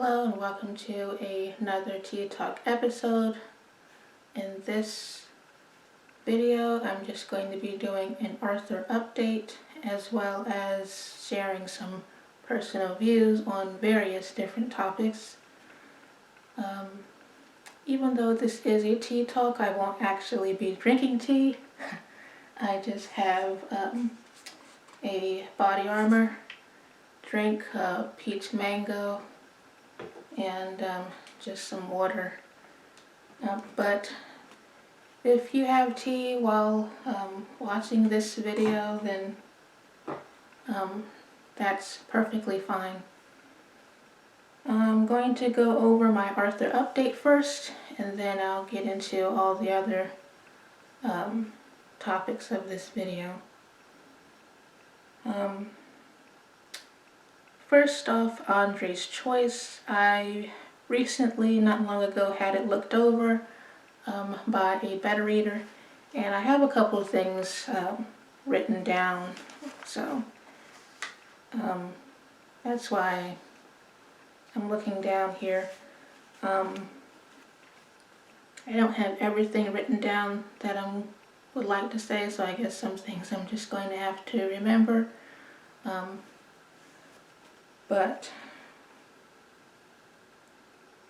Hello and welcome to another Tea Talk episode. In this video, I'm just going to be doing an author update as well as sharing some personal views on various different topics. Even though this is a tea talk, I won't actually be drinking tea. I just have a Body Armor drink, peach mango, and just some water. But if you have tea while watching this video, then that's perfectly fine. I'm going to go over my author update first, and then I'll get into all the other topics of this video. First off, Andre's Choice. I recently, not long ago, had it looked over by a beta reader, and I have a couple of things written down, so that's why I'm looking down here. I don't have everything written down that I would like to say, so I guess some things I'm just going to have to remember. But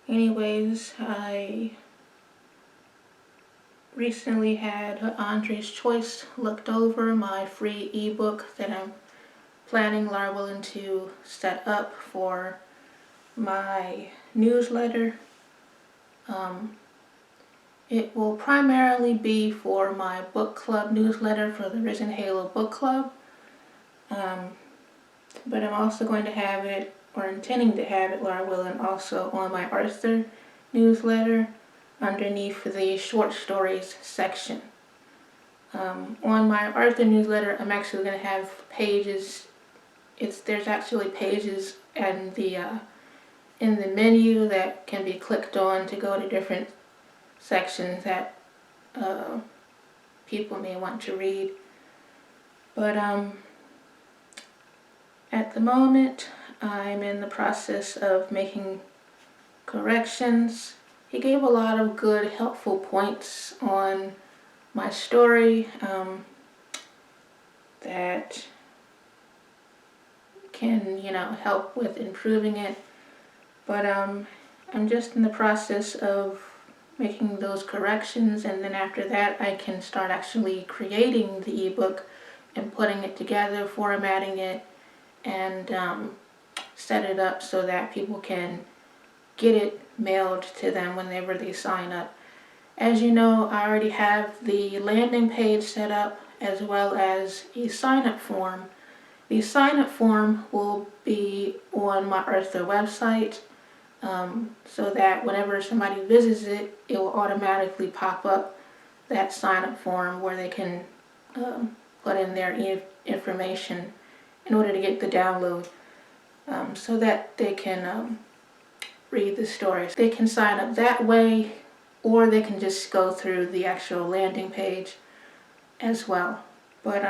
anyways, I recently had Andre's Choice looked over, my free ebook that I'm planning Larwillen to set up for my newsletter. It will primarily be for my book club newsletter for the Risen Halo book club. But I'm also going to have it, or intending to have it, Larwillen, also on my Arthur newsletter underneath the short stories section. On my Arthur newsletter, I'm actually going to have pages. There's actually pages in the menu that can be clicked on to go to different sections that people may want to read. But at the moment, I'm in the process of making corrections. He gave a lot of good, helpful points on my story that can, help with improving it. But I'm just in the process of making those corrections, and then after that I can start actually creating the ebook and putting it together, formatting it, and set it up so that people can get it mailed to them whenever they sign up. As you know, I already have the landing page set up as well as a sign-up form. The sign-up form will be on my Arthur website, so that whenever somebody visits it, it will automatically pop up that sign-up form where they can put in their information in order to get the download, so that they can read the stories. They can sign up that way, or they can just go through the actual landing page as well. But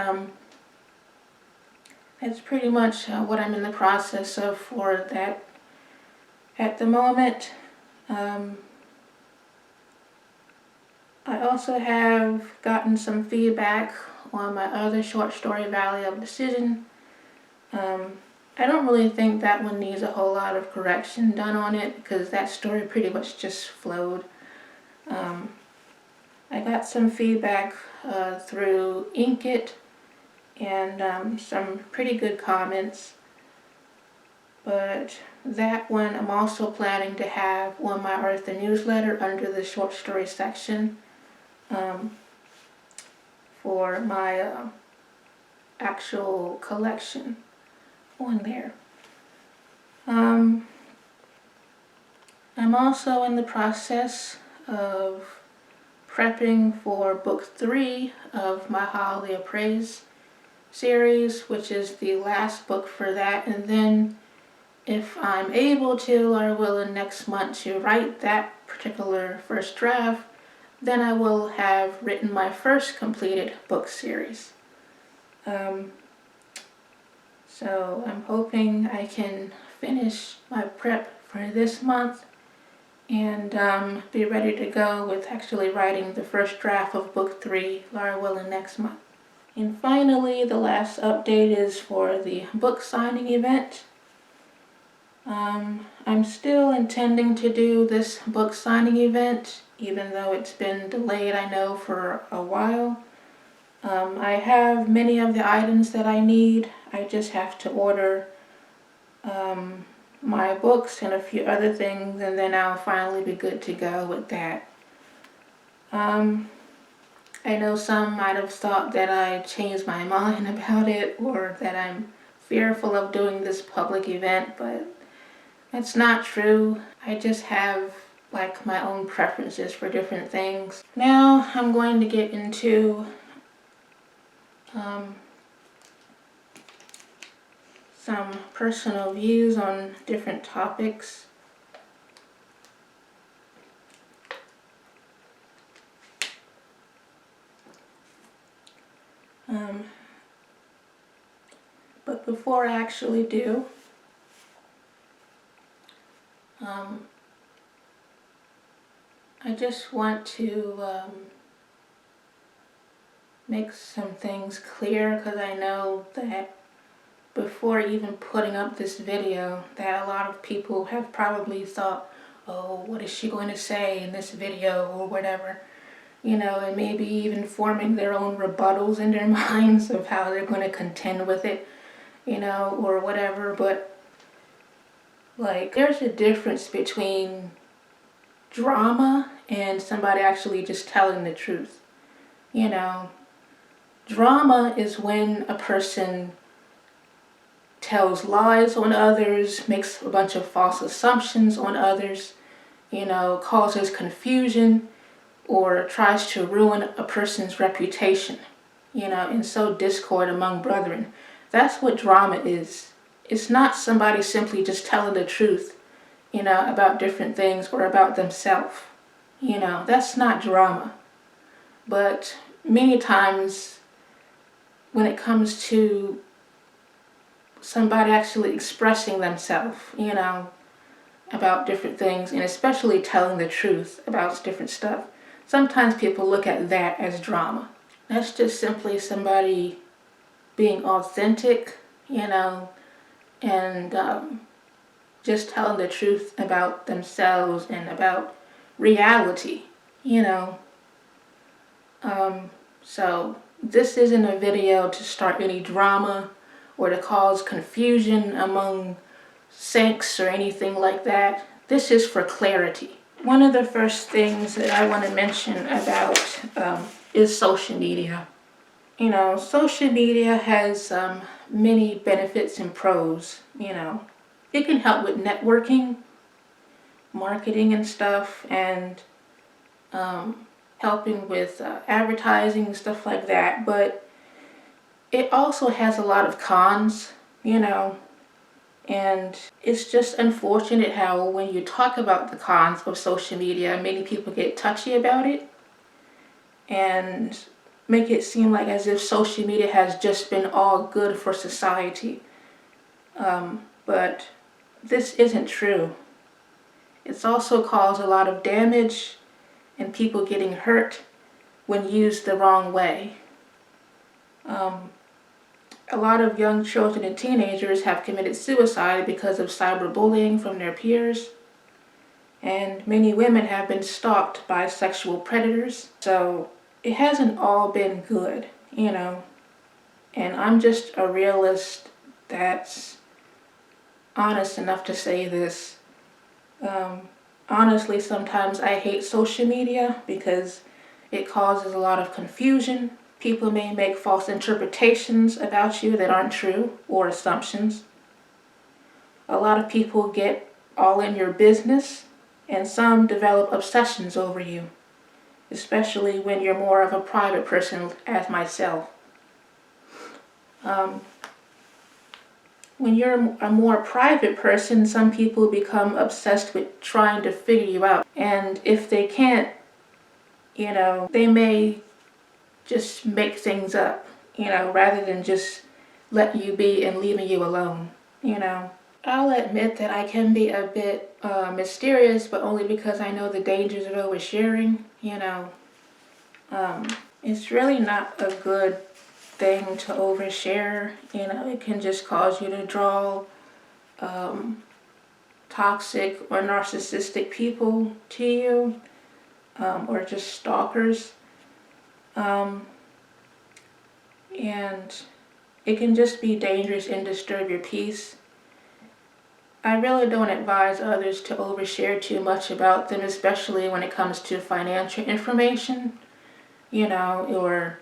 that's pretty much what I'm in the process of for that at the moment. I also have gotten some feedback on my other short story, Valley of Decision. I don't really think that one needs a whole lot of correction done on it, because that story pretty much just flowed. I got some feedback through Inkit, and some pretty good comments. But that one I'm also planning to have on my Arthur newsletter under the short story section for my actual collection on there. I'm also in the process of prepping for book 3 of my Holiday Praise series, which is the last book for that, and then if I'm able to, or will next month, to write that particular first draft, then I will have written my first completed book series. So I'm hoping I can finish my prep for this month and be ready to go with actually writing the first draft of book 3, Laura Willing, next month. And finally, the last update is for the book signing event. I'm still intending to do this book signing event, even though it's been delayed, I know, for a while. I have many of the items that I need. I just have to order my books and a few other things, and then I'll finally be good to go with that. I know some might have thought that I changed my mind about it, or that I'm fearful of doing this public event, but that's not true. I just have like my own preferences for different things. Now I'm going to get into some personal views on different topics. But before I actually do, I just want to make some things clear, because I know that before even putting up this video that a lot of people have probably thought, oh, what is she going to say in this video or whatever, you know, and maybe even forming their own rebuttals in their minds of how they're going to contend with it, you know, or whatever. But like, there's a difference between drama and somebody actually just telling the truth. You know, drama is when a person tells lies on others, makes a bunch of false assumptions on others, you know, causes confusion, or tries to ruin a person's reputation, you know, and sow discord among brethren. That's what drama is. It's not somebody simply just telling the truth, you know, about different things or about themselves. You know, that's not drama. But many times when it comes to somebody actually expressing themselves, you know, about different things, and especially telling the truth about different stuff, sometimes people look at that as drama. That's just simply somebody being authentic, you know, and just telling the truth about themselves and about reality, you know. So this isn't a video to start any drama or to cause confusion among saints or anything like that. This is for clarity. One of the first things that I want to mention about is social media. You know, social media has many benefits and pros, you know. It can help with networking, marketing and stuff, and helping with advertising and stuff like that. But it also has a lot of cons, you know. And it's just unfortunate how when you talk about the cons of social media, many people get touchy about it and make it seem like as if social media has just been all good for society. But this isn't true. It's also caused a lot of damage and people getting hurt when used the wrong way. A lot of young children and teenagers have committed suicide because of cyberbullying from their peers. And many women have been stalked by sexual predators. So it hasn't all been good, you know. And I'm just a realist that's honest enough to say this. Honestly, sometimes I hate social media because it causes a lot of confusion. People may make false interpretations about you that aren't true, or assumptions. A lot of people get all in your business, and some develop obsessions over you, especially when you're more of a private person, as myself. When you're a more private person, some people become obsessed with trying to figure you out. And if they can't, you know, they may just make things up, you know, rather than just letting you be and leaving you alone, you know. I'll admit that I can be a bit mysterious, but only because I know the dangers of oversharing. It's really not a good thing to overshare. It can just cause you to draw toxic or narcissistic people to you, or just stalkers. And it can just be dangerous and disturb your peace. I really don't advise others to overshare too much about them, especially when it comes to financial information, or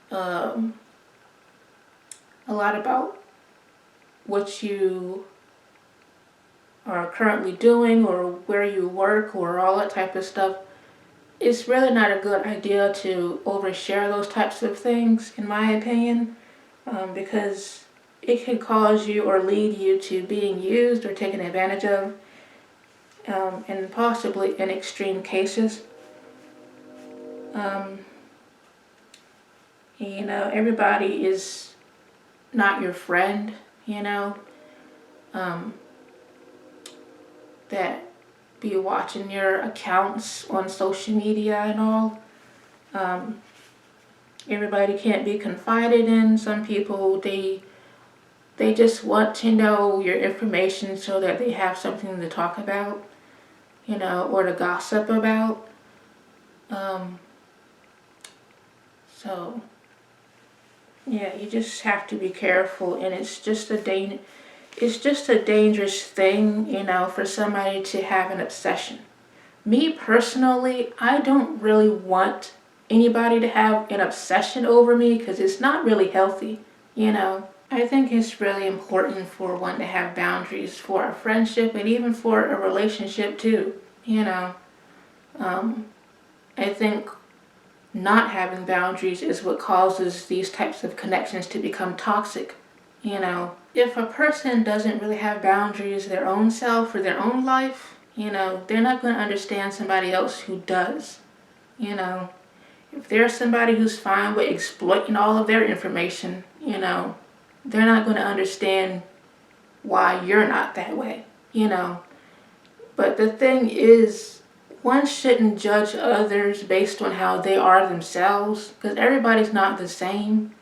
a lot about what you are currently doing or where you work or all that type of stuff. It's really not a good idea to overshare those types of things, in my opinion, because it can cause you or lead you to being used or taken advantage of, and possibly in extreme cases. Everybody is not your friend, that be watching your accounts on social media and all. Everybody can't be confided in. Some people, they just want to know your information so that they have something to talk about, or to gossip about. So, yeah, you just have to be careful, and it's just a dangerous thing, for somebody to have an obsession. Me personally, I don't really want anybody to have an obsession over me because it's not really healthy, I think it's really important for one to have boundaries for a friendship and even for a relationship too, I think not having boundaries is what causes these types of connections to become toxic. If a person doesn't really have boundaries, their own self or their own life, they're not going to understand somebody else who does. If there's somebody who's fine with exploiting all of their information, they're not going to understand why you're not that way, But the thing is, one shouldn't judge others based on how they are themselves, because everybody's not the same,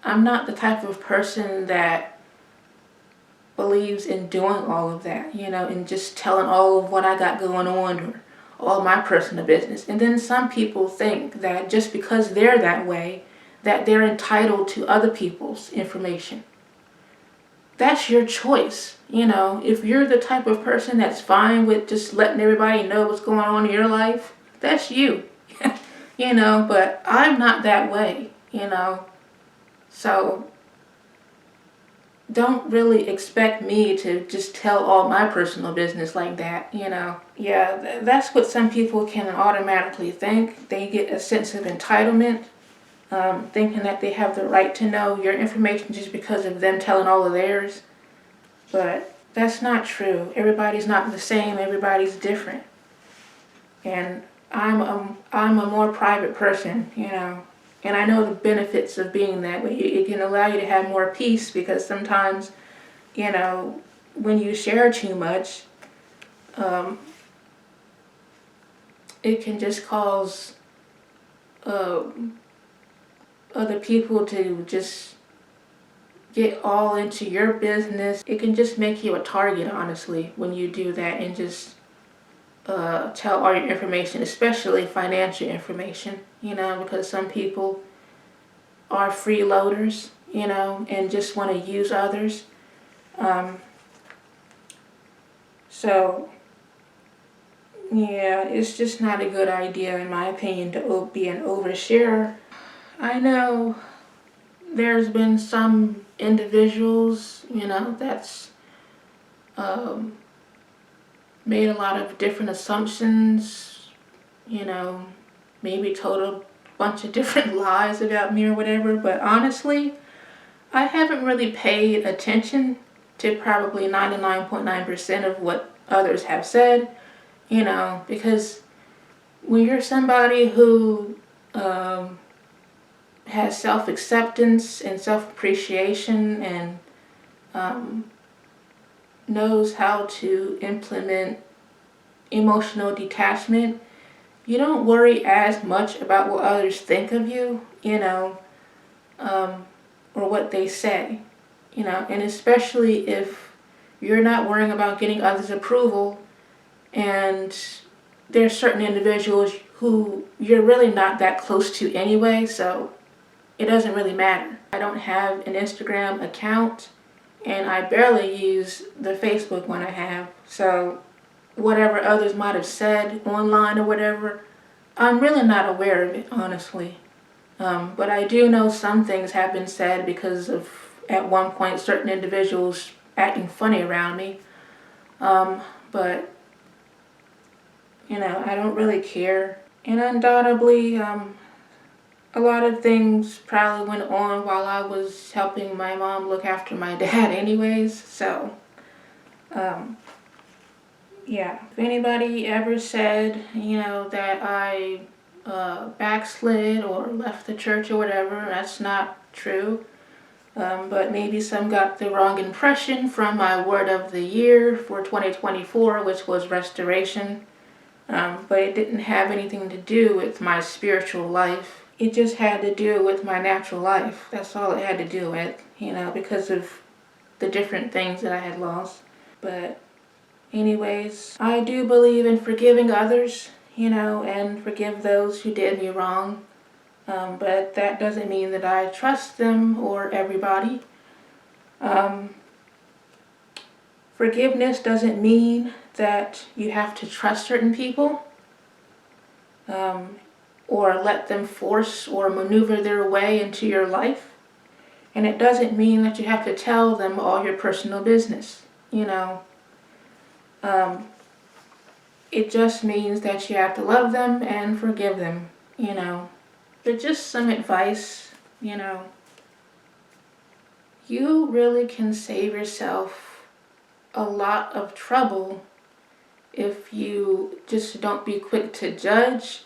I'm not the type of person that believes in doing all of that, and just telling all of what I got going on or all my personal business. And then some people think that just because they're that way, that they're entitled to other people's information. That's your choice, If you're the type of person that's fine with just letting everybody know what's going on in your life, that's you, But I'm not that way, So don't really expect me to just tell all my personal business like that, Yeah, that's what some people can automatically think. They get a sense of entitlement, thinking that they have the right to know your information just because of them telling all of theirs. But that's not true. Everybody's not the same. Everybody's different. And I'm a more private person, And I know the benefits of being that way. It can allow you to have more peace, because sometimes, when you share too much, it can just cause other people to just get all into your business. It can just make you a target, honestly, when you do that and just tell all your information, especially financial information, because some people are freeloaders, and just want to use others. So, yeah, it's just not a good idea, in my opinion, to be an oversharer. I know there's been some individuals, that's made a lot of different assumptions, maybe told a bunch of different lies about me or whatever, but honestly, I haven't really paid attention to probably 99.9% of what others have said, because when you're somebody who has self-acceptance and self-appreciation and knows how to implement emotional detachment, you don't worry as much about what others think of you, or what they say, and especially if you're not worrying about getting others' approval, and there's certain individuals who you're really not that close to anyway, so it doesn't really matter. I don't have an Instagram account, and I barely use the Facebook one I have, so whatever others might have said online or whatever, I'm really not aware of it, honestly. But I do know some things have been said because of, at one point, certain individuals acting funny around me. But, I don't really care. And undoubtedly, a lot of things probably went on while I was helping my mom look after my dad anyways, so, yeah. If anybody ever said, that I backslid or left the church or whatever, that's not true. But maybe some got the wrong impression from my word of the year for 2024, which was restoration. But it didn't have anything to do with my spiritual life. It just had to do with my natural life. That's all it had to do with, because of the different things that I had lost. But anyways, I do believe in forgiving others, and forgive those who did me wrong. But that doesn't mean that I trust them or everybody. Forgiveness doesn't mean that you have to trust certain people, or let them force or maneuver their way into your life. And it doesn't mean that you have to tell them all your personal business, It just means that you have to love them and forgive them, But just some advice, you really can save yourself a lot of trouble if you just don't be quick to judge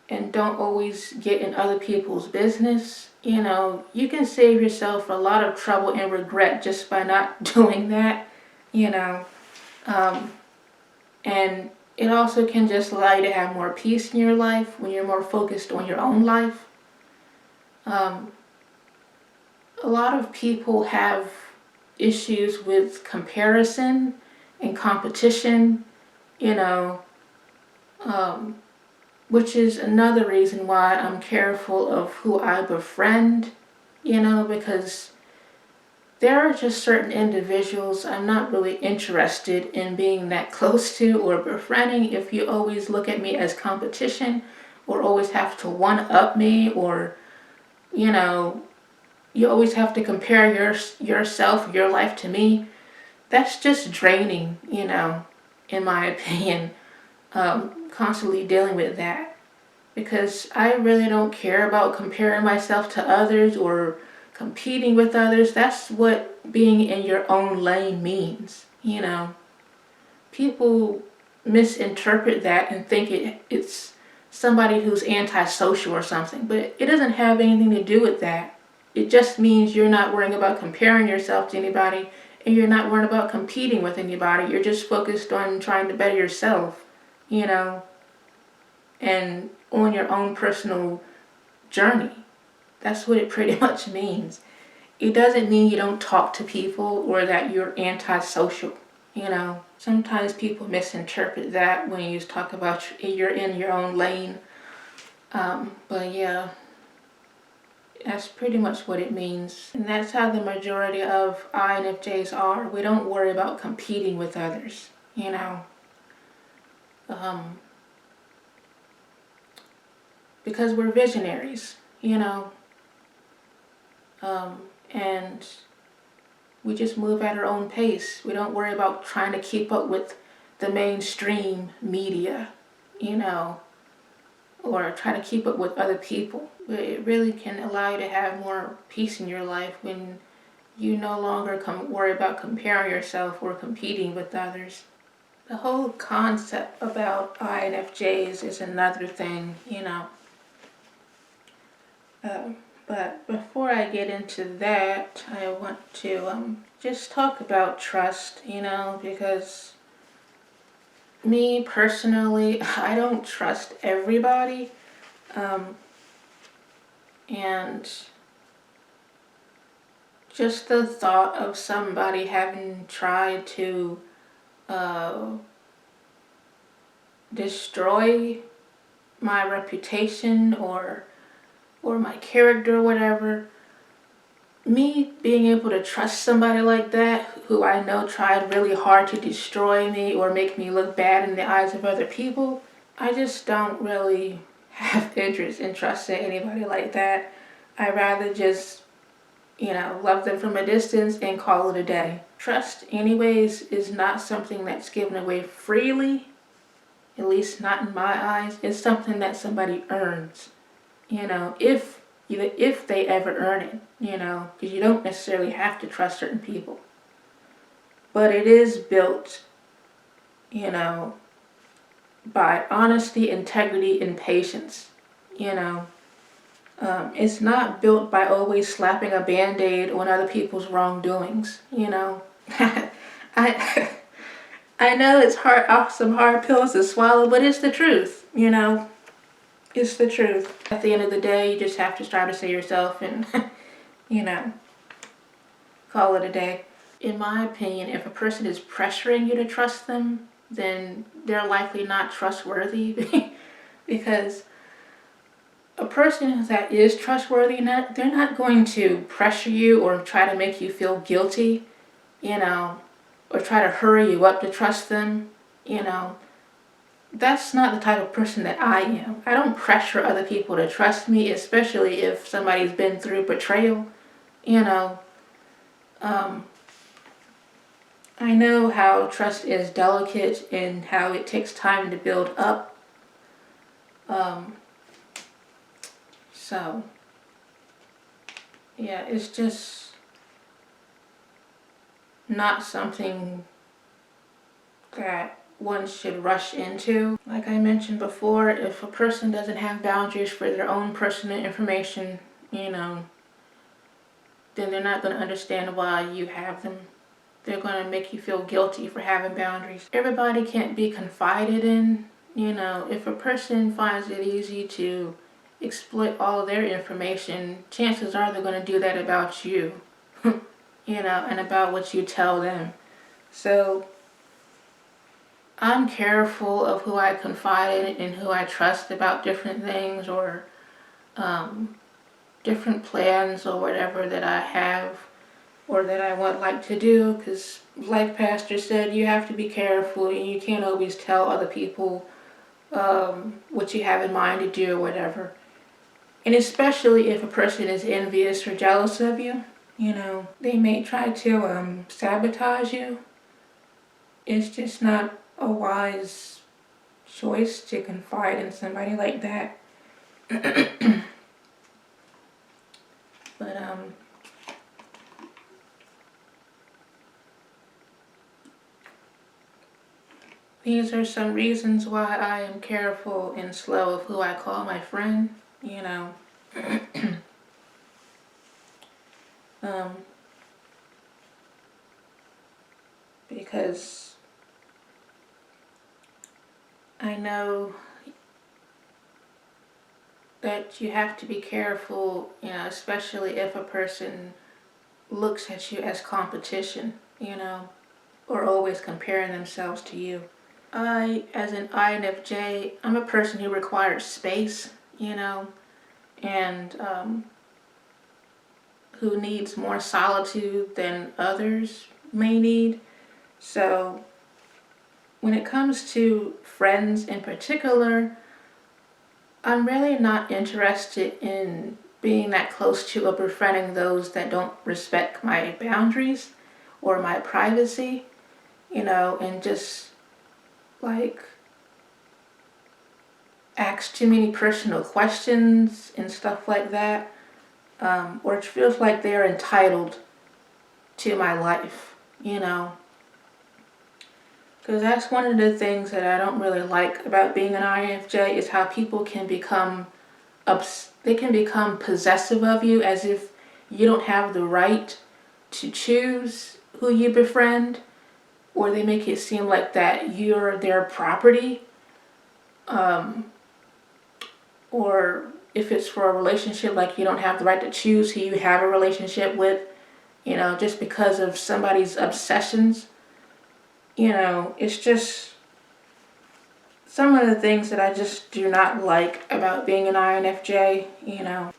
and don't always get in other people's business. You can save yourself a lot of trouble and regret just by not doing that, and it also can just allow you to have more peace in your life when you're more focused on your own life. A lot of people have issues with comparison and competition, which is another reason why I'm careful of who I befriend, because there are just certain individuals I'm not really interested in being that close to or befriending if you always look at me as competition or always have to one-up me, or, you always have to compare yourself, your life to me. That's just draining, in my opinion, constantly dealing with that. Because I really don't care about comparing myself to others or competing with others. That's what being in your own lane means, People misinterpret that and think it's somebody who's antisocial or something, but it doesn't have anything to do with that. It just means you're not worrying about comparing yourself to anybody, and you're not worrying about competing with anybody. You're just focused on trying to better yourself, and on your own personal journey. That's what it pretty much means. It doesn't mean you don't talk to people or that you're antisocial, Sometimes people misinterpret that when you talk about you're in your own lane. But yeah, that's pretty much what it means. And that's how the majority of INFJs are. We don't worry about competing with others, because we're visionaries, and we just move at our own pace. We don't worry about trying to keep up with the mainstream media, or try to keep up with other people. But it really can allow you to have more peace in your life when you no longer worry about comparing yourself or competing with others. The whole concept about INFJs is another thing, But before I get into that, I want to just talk about trust, because me personally, I don't trust everybody. Um, and just the thought of somebody having tried to uh, destroy my reputation or my character or whatever, me being able to trust somebody like that who I know tried really hard to destroy me or make me look bad in the eyes of other people, I just don't really have interest in trusting anybody like that. I'd rather just, love them from a distance and call it a day. Trust, anyways, is not something that's given away freely, at least not in my eyes. It's something that somebody earns, if they ever earn it, because you don't necessarily have to trust certain people. But it is built, by honesty, integrity, and patience, It's not built by always slapping a band-aid on other people's wrongdoings, I I know it's some hard pills to swallow, but it's the truth, It's the truth. At the end of the day, you just have to strive to say yourself and, you know, call it a day. In my opinion, if a person is pressuring you to trust them, then they're likely not trustworthy because a person that is trustworthy, they're not going to pressure you or try to make you feel guilty, or try to hurry you up to trust them, That's not the type of person that I am. I don't pressure other people to trust me, especially if somebody's been through betrayal, you know. Um, I know how trust is delicate and how it takes time to build up. Um, so, yeah, it's just not something that one should rush into. Like I mentioned before, if a person doesn't have boundaries for their own personal information, then they're not going to understand why you have them. They're going to make you feel guilty for having boundaries. Everybody can't be confided in. If a person finds it easy to exploit all of their information, chances are they're going to do that about you, and about what you tell them. So I'm careful of who I confide in and who I trust about different things or different plans or whatever that I have or that I would like to do, because like Pastor said, you have to be careful and you can't always tell other people what you have in mind to do or whatever. And especially if a person is envious or jealous of you, they may try to sabotage you. It's just not a wise choice to confide in somebody like that. But these are some reasons why I am careful and slow of who I call my friend, because I know that you have to be careful, especially if a person looks at you as competition, or always comparing themselves to you. I, as an INFJ, I'm a person who requires space, and who needs more solitude than others may need. So when it comes to friends in particular, I'm really not interested in being that close to or befriending those that don't respect my boundaries or my privacy, and just like ask too many personal questions and stuff like that, or it feels like they're entitled to my life, Because that's one of the things that I don't really like about being an INFJ is how people can become they can become possessive of you, as if you don't have the right to choose who you befriend, or they make it seem like that you're their property. Or if it's for a relationship, like you don't have the right to choose who you have a relationship with, just because of somebody's obsessions. It's just some of the things that I just do not like about being an INFJ.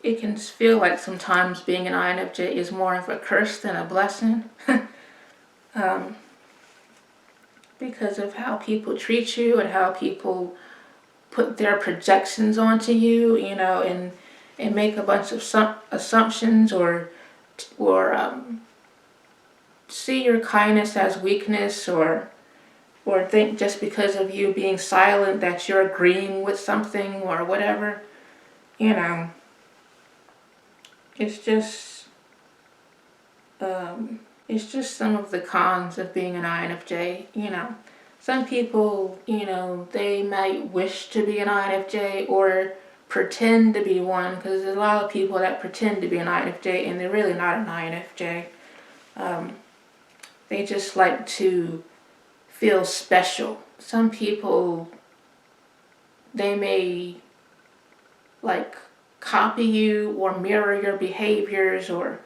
It can feel like sometimes being an INFJ is more of a curse than a blessing. Because of how people treat you and how people put their projections onto you, and make a bunch of assumptions, or see your kindness as weakness, or think just because of you being silent that you're agreeing with something or whatever. It's just it's just some of the cons of being an INFJ. Some people, they might wish to be an INFJ or pretend to be one, because there's a lot of people that pretend to be an INFJ and they're really not an INFJ. They just like to feel special. Some people, they may like copy you or mirror your behaviors or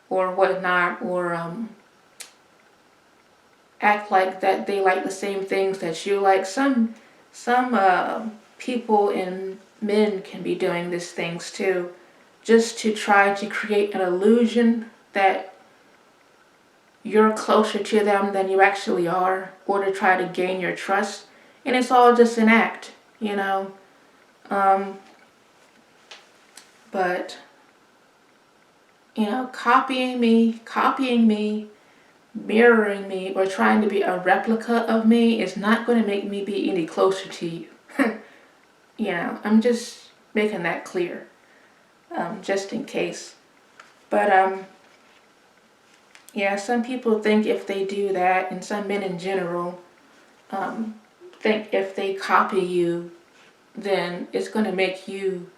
whatnot, or act like that they like the same things that you like. Some people and men can be doing these things too, just to try to create an illusion that you're closer to them than you actually are, or to try to gain your trust. And it's all just an act, but copying me, mirroring me, or trying to be a replica of me is not going to make me be any closer to you. I'm just making that clear, just in case. But yeah, some people think if they do that, and some men in general think if they copy you, then it's going to make you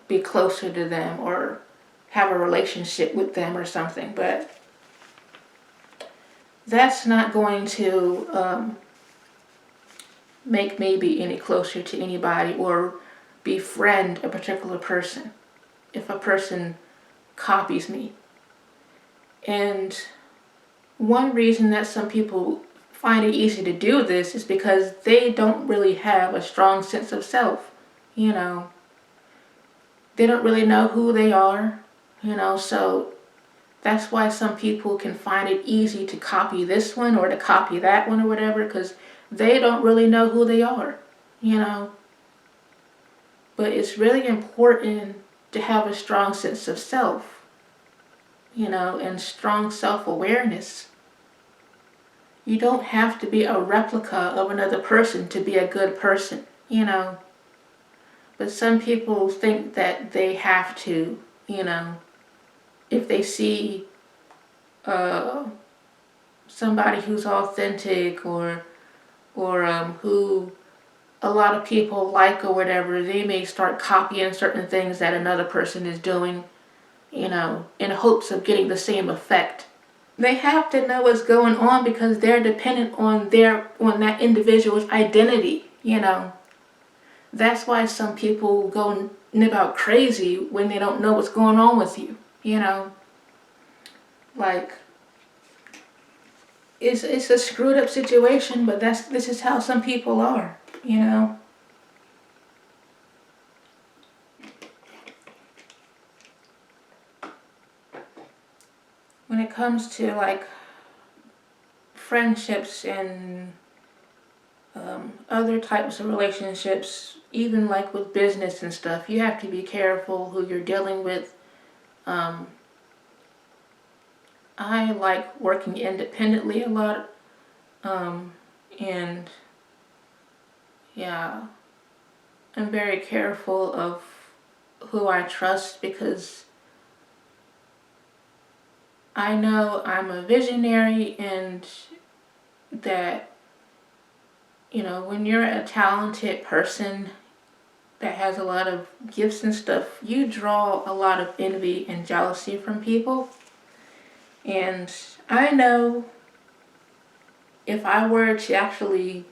be closer to them or have a relationship with them or something. But that's not going to make me be any closer to anybody or befriend a particular person if a person copies me. And one reason that some people find it easy to do this is because they don't really have a strong sense of self. They don't really know who they are, so that's why some people can find it easy to copy this one or to copy that one or whatever, because they don't really know who they are, But it's really important to have a strong sense of self, and strong self-awareness. You don't have to be a replica of another person to be a good person, But some people think that they have to, if they see somebody who's authentic or who a lot of people like or whatever, they may start copying certain things that another person is doing, in hopes of getting the same effect. They have to know what's going on because they're dependent on that individual's identity, That's why some people go about crazy when they don't know what's going on with you, Like, it's a screwed up situation, but this is how some people are, When it comes to like friendships and other types of relationships, even like with business and stuff, you have to be careful who you're dealing with. I like working independently a lot, and yeah, I'm very careful of who I trust, because I know I'm a visionary, and that when you're a talented person, that has a lot of gifts and stuff, you draw a lot of envy and jealousy from people. And I know if I were to actually,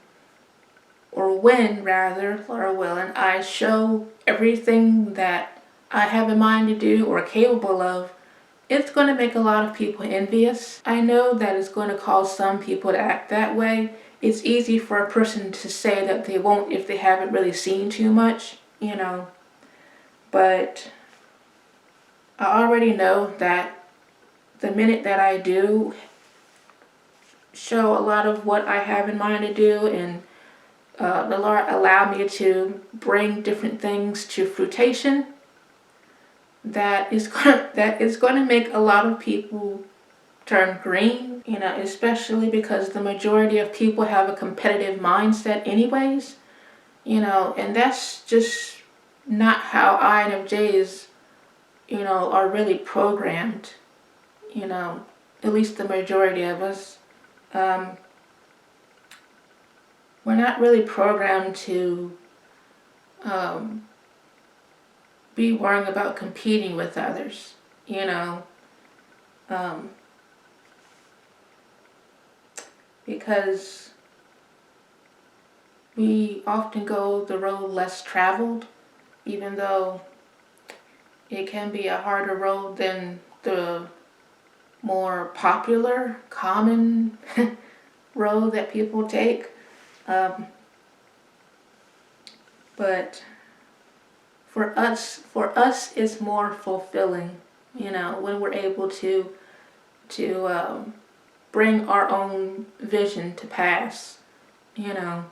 or when rather, plural will, and I show everything that I have in mind to do or capable of, it's going to make a lot of people envious. I know that it's going to cause some people to act that way. It's easy for a person to say that they won't if they haven't really seen too much, But I already know that the minute that I do show a lot of what I have in mind to do, and the Lord allow me to bring different things to fruition, that is going to make a lot of people turn green, especially because the majority of people have a competitive mindset anyways, and that's just not how INFJs, are really programmed, at least the majority of us. We're not really programmed to be worrying about competing with others, because we often go the road less traveled, even though it can be a harder road than the more popular, common road that people take. But for us, it's more fulfilling, when we're able to bring our own vision to pass, and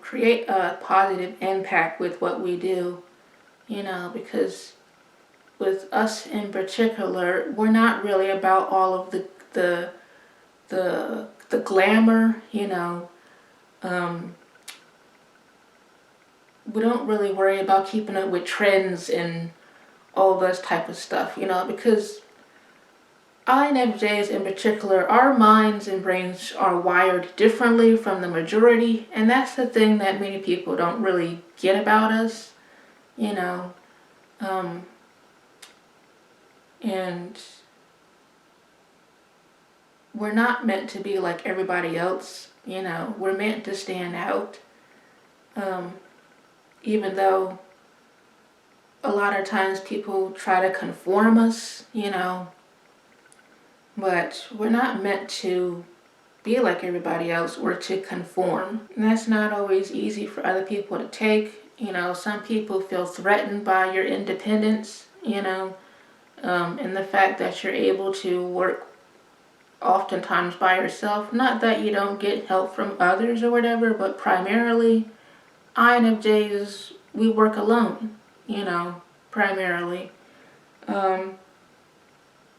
create a positive impact with what we do, because with us in particular, we're not really about all of the glamour, we don't really worry about keeping up with trends and all this type of stuff, because INFJs in particular, our minds and brains are wired differently from the majority, and that's the thing that many people don't really get about us, and we're not meant to be like everybody else, we're meant to stand out, even though a lot of times people try to conform us, but we're not meant to be like everybody else or to conform. And that's not always easy for other people to take. Some people feel threatened by your independence, and the fact that you're able to work oftentimes by yourself. Not that you don't get help from others or whatever, but primarily INFJs, we work alone, primarily.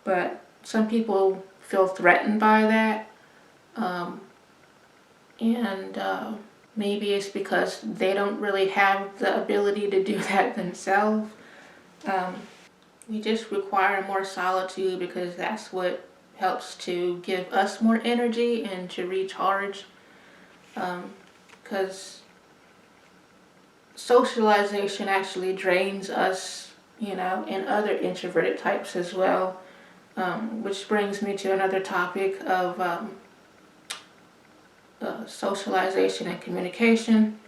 But some people feel threatened by that, and maybe it's because they don't really have the ability to do that themselves. We just require more solitude because that's what helps to give us more energy and to recharge, because socialization actually drains us, and other introverted types as well, which brings me to another topic of socialization and communication.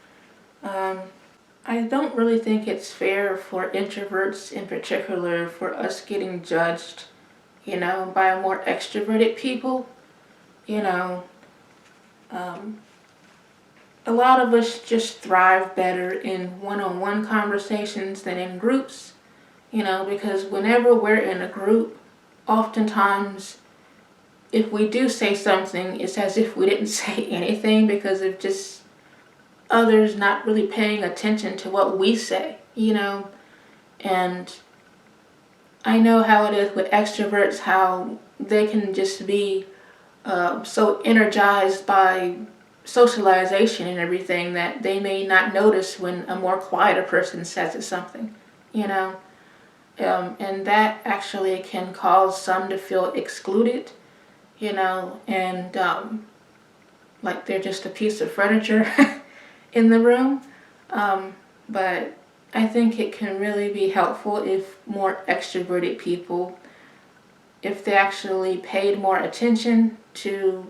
I don't really think it's fair for introverts in particular for us getting judged, by more extroverted people. A lot of us just thrive better in one-on-one conversations than in groups, because whenever we're in a group, oftentimes if we do say something, it's as if we didn't say anything because of just others not really paying attention to what we say, and I know how it is with extroverts, how they can just be so energized by socialization and everything that they may not notice when a more quieter person says something, and that actually can cause some to feel excluded, and like they're just a piece of furniture in the room. But I think it can really be helpful if more extroverted people, if they actually paid more attention to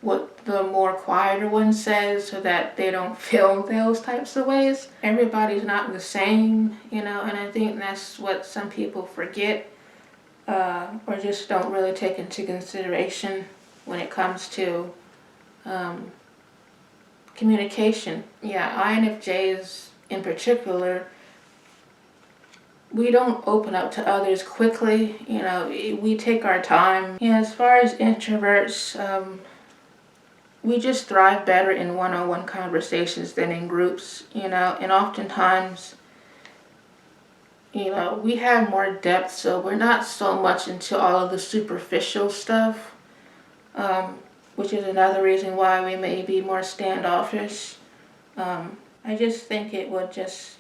what the more quieter one says, so that they don't feel those types of ways. Everybody's not the same, and I think that's what some people forget, or just don't really take into consideration when it comes to communication. Yeah, INFJs in particular, we don't open up to others quickly. We take our time. Yeah, as far as introverts, we just thrive better in one-on-one conversations than in groups, and oftentimes, we have more depth, so we're not so much into all of the superficial stuff, which is another reason why we may be more standoffish. I just think it would just,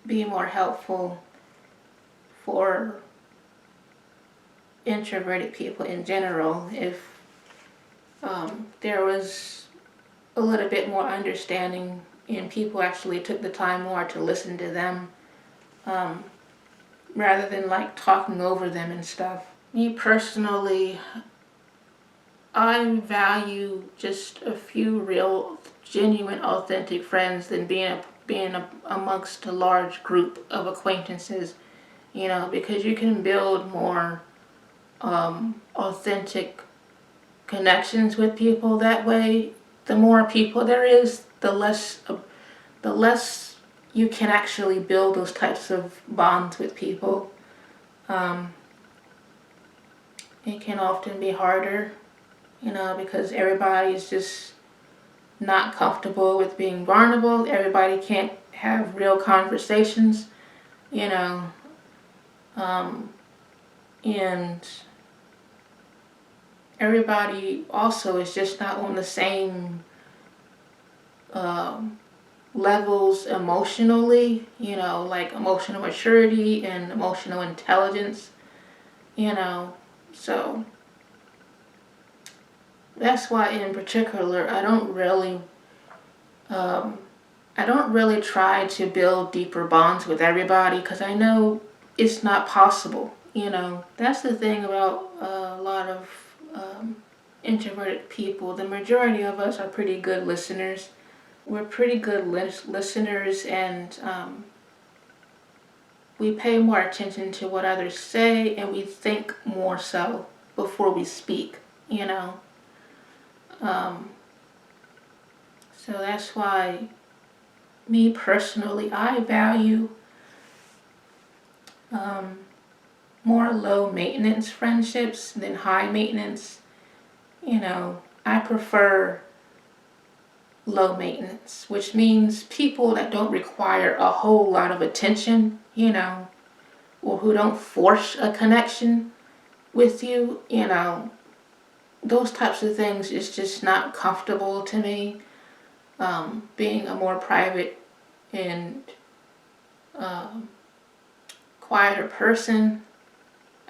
be more helpful for introverted people in general if there was a little bit more understanding and people actually took the time more to listen to them, rather than like talking over them and stuff. Me personally, I value just a few real, genuine, authentic friends than being amongst a large group of acquaintances, because you can build more authentic connections with people that way. The more people there is, the less you can actually build those types of bonds with people. It can often be harder, because everybody's just not comfortable with being vulnerable. Everybody can't have real conversations, and everybody also is just not on the same levels emotionally, like emotional maturity and emotional intelligence, so that's why in particular I don't really try to build deeper bonds with everybody, because I know it's not possible. That's the thing about a lot of introverted people. The majority of us are pretty good listeners. We're pretty good listeners, and we pay more attention to what others say, and we think more so before we speak, So that's why, me personally, I value more low maintenance friendships than high maintenance. I prefer low maintenance, which means people that don't require a whole lot of attention, or who don't force a connection with you, those types of things is just not comfortable to me. Being a more private and quieter person,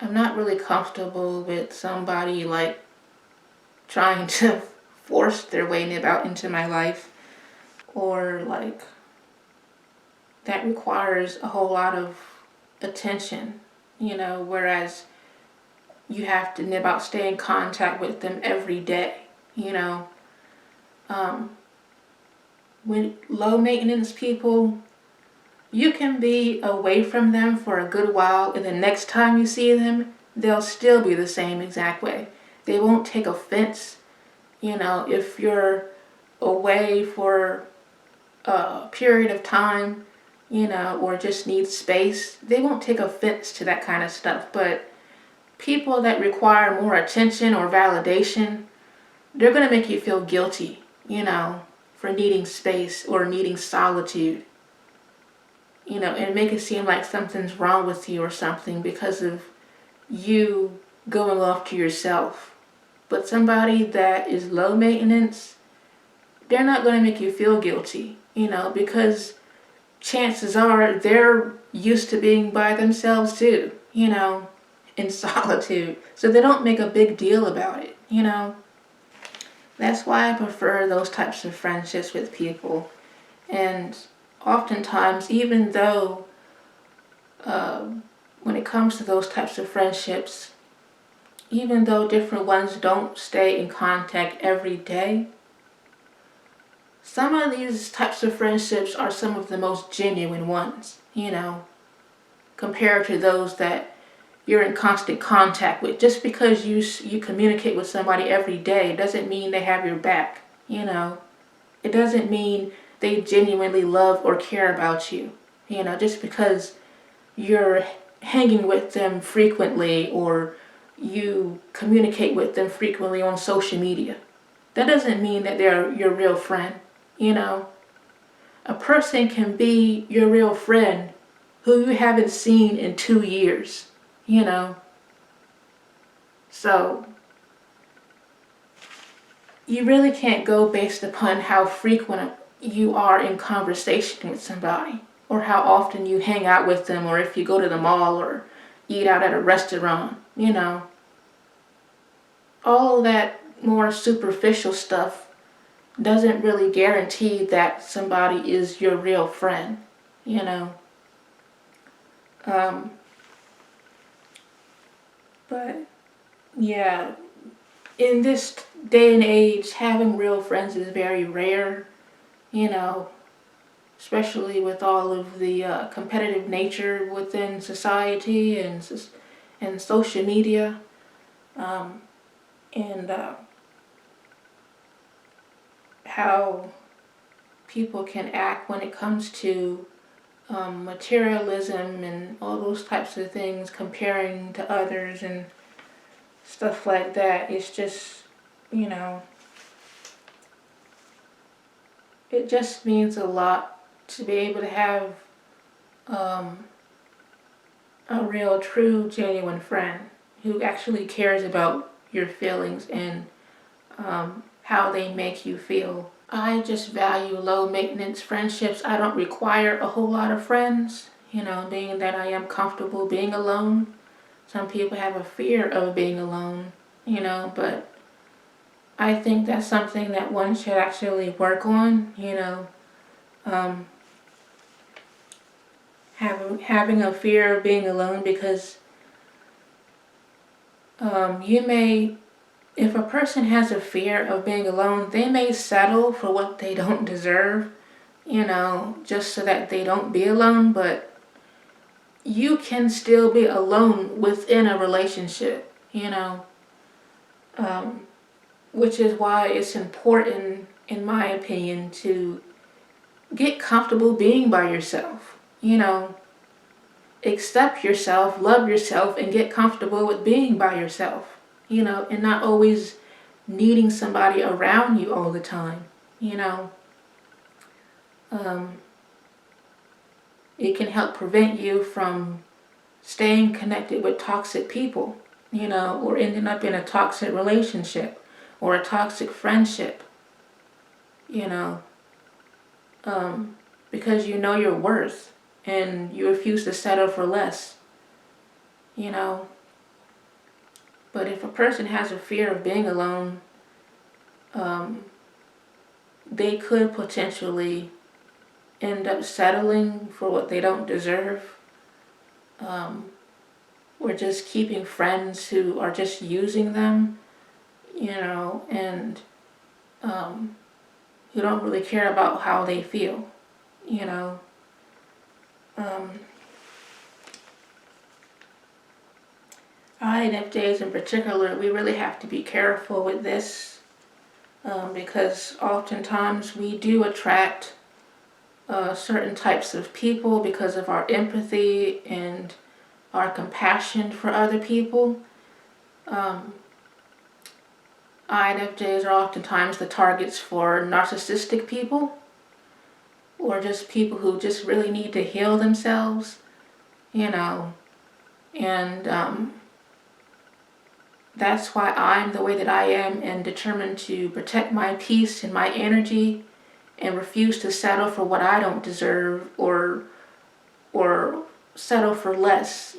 I'm not really comfortable with somebody like trying to force their way into my life, or like that requires a whole lot of attention, whereas you have to nib out, stay in contact with them every day, With low maintenance people, you can be away from them for a good while, and the next time you see them, they'll still be the same exact way. They won't take offense, if you're away for a period of time, or just need space. They won't take offense to that kind of stuff. But people that require more attention or validation, they're going to make you feel guilty, for needing space or needing solitude, and make it seem like something's wrong with you or something because of you going off to yourself. But somebody that is low maintenance, they're not going to make you feel guilty, because chances are they're used to being by themselves too, in solitude. So they don't make a big deal about it, That's why I prefer those types of friendships with people. And oftentimes, even though when it comes to those types of friendships, even though different ones don't stay in contact every day, some of these types of friendships are some of the most genuine ones, compared to those that you're in constant contact with. Just because you communicate with somebody every day doesn't mean they have your back, It doesn't mean they genuinely love or care about you, just because you're hanging with them frequently or you communicate with them frequently on social media. That doesn't mean that they're your real friend, A person can be your real friend who you haven't seen in 2 years, So you really can't go based upon how frequent you are in conversation with somebody or how often you hang out with them or if you go to the mall or eat out at a restaurant, All that more superficial stuff doesn't really guarantee that somebody is your real friend, But yeah, in this day and age, having real friends is very rare, especially with all of the competitive nature within society and social media, and how people can act when it comes to materialism and all those types of things, comparing to others and stuff like that. It's just, it just means a lot to be able to have a real, true, genuine friend who actually cares about your feelings and how they make you feel. I just value low maintenance friendships. I don't require a whole lot of friends, being that I am comfortable being alone. Some people have a fear of being alone, but I think that's something that one should actually work on, having a fear of being alone, because if a person has a fear of being alone, they may settle for what they don't deserve, just so that they don't be alone, but you can still be alone within a relationship, which is why it's important, in my opinion, to get comfortable being by yourself, accept yourself, love yourself, and get comfortable with being by yourself, and not always needing somebody around you all the time, It can help prevent you from staying connected with toxic people, or ending up in a toxic relationship or a toxic friendship, you know, because you know your worth and you refuse to settle for less, you know. But if a person has a fear of being alone, they could potentially end up settling for what they don't deserve, or just keeping friends who are just using them, and who don't really care about how they feel, you know. INFJs in particular, we really have to be careful with this, because oftentimes we do attract certain types of people because of our empathy and our compassion for other people. INFJs are oftentimes the targets for narcissistic people, or just people who just really need to heal themselves, and that's why I'm the way that I am, and determined to protect my peace and my energy and refuse to settle for what I don't deserve, or settle for less,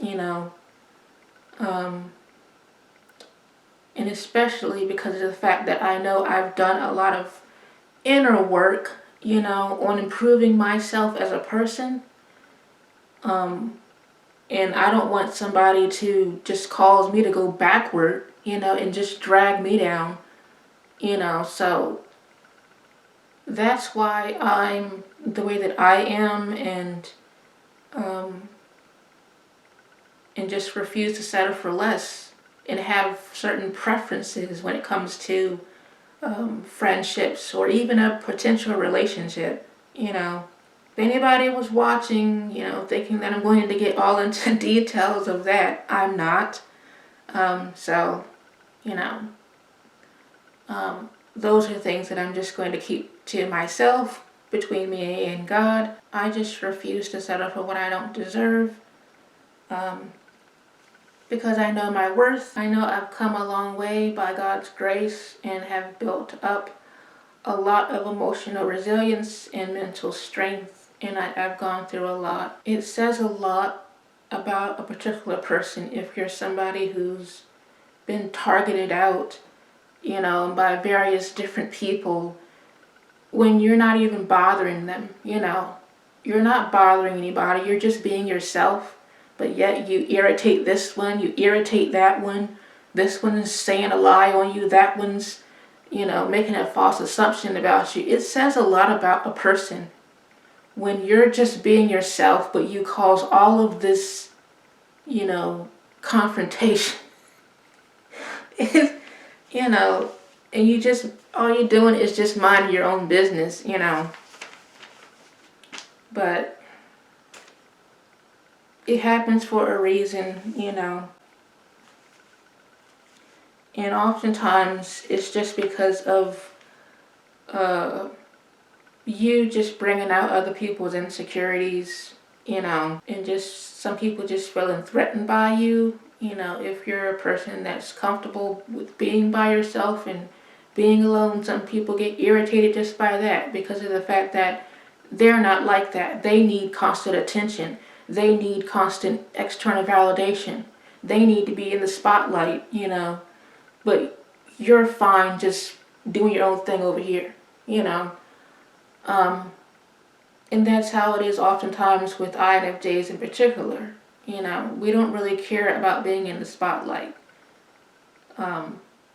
And especially because of the fact that I know I've done a lot of inner work, on improving myself as a person. And I don't want somebody to just cause me to go backward, and just drag me down, So that's why I'm the way that I am, and just refuse to settle for less and have certain preferences when it comes to friendships or even a potential relationship. If anybody was watching, thinking that I'm going to get all into details of that, I'm not. So, you know, those are things that I'm just going to keep to myself, between me and God. I just refuse to settle for what I don't deserve. Because I know my worth. I know I've come a long way by God's grace and have built up a lot of emotional resilience and mental strength, and I've gone through a lot. It says a lot about a particular person if you're somebody who's been targeted out, by various different people when you're not even bothering them, You're not bothering anybody, you're just being yourself, but yet you irritate this one, you irritate that one. This one is saying a lie on you, that one's making a false assumption about you. It says a lot about a person when you're just being yourself, but you cause all of this, confrontation. And you just, all you're doing is just minding your own business, But it happens for a reason, And oftentimes it's just because of you just bringing out other people's insecurities, and just some people just feeling threatened by you, if you're a person that's comfortable with being by yourself and being alone. Some people get irritated just by that because of the fact that they're not like that. They need constant attention. They need constant external validation. They need to be in the spotlight, But you're fine just doing your own thing over here, And that's how it is oftentimes with INFJs in particular. We don't really care about being in the spotlight.